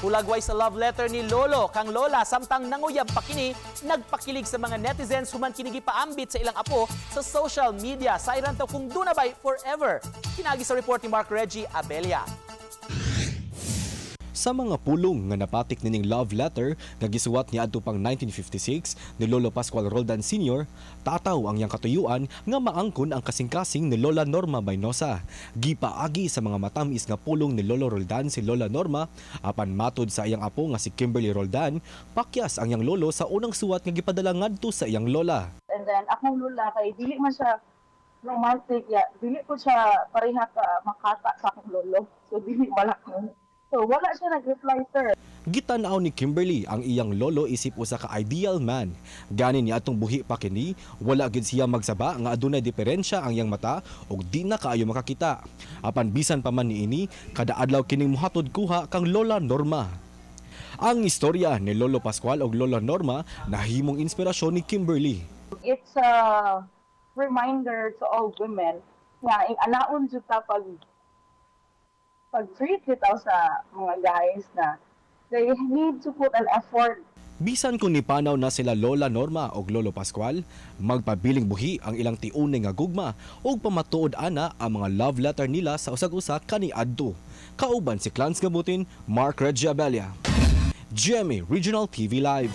Hulagway sa love letter ni Lolo kang Lola samtang nanguyab pa kini, nagpakilig sa mga netizens human kinigi paambit sa ilang apo sa social media. Sa iran taw kung dunabay forever. Kinagi sa report ni Mark Reggie Abelia. Sa mga pulong nga napatik nining love letter nga gisuwat niadto pang 1956 ni Lolo Pascual Roldan Sr., tataw ang iyang katuyuan nga maangkon ang kasing-kasing ni Lola Norma Maynosa. Gipaagi sa mga matamis nga pulong ni Lolo Roldan si Lola Norma, apan matud sa iyang apo nga si Kimberly Roldan, pakyas ang iyang lolo sa unang suwat nga gipadala ngadto sa iyang lola. And then akong lola kay dili man siya romantic, dili ko siya pareha ka makata sa akong lolo. So dili balak nun. So wala siya nag-reply, sir. Gitanaw ni Kimberly ang iyang lolo isip usa ka ideal man. Ganin niya atong buhi pa kini, wala gid siya magsaba nga adunay diferensya ang iyang mata ug di na kaayo makakita. Apan bisan pa man niini, kada adlaw kining mohatod kuha kang Lola Norma. Ang istorya ni Lolo Pascual ug Lola Norma nahimong inspirasyon ni Kimberly. It's a reminder to all women nga anaon jud ta pag-treat bitaw sa mga guys na they need to put an effort. Bisan kung nipanaw na sila Lola Norma o Lolo Pascual, magpabiling buhi ang ilang tiunay nga gugma o pamatuod ana ang mga love letter nila sa usag-usa kaniadto. Kauban si Clans Gabutin, Mark Reggie Abelia. GMA Regional TV Live.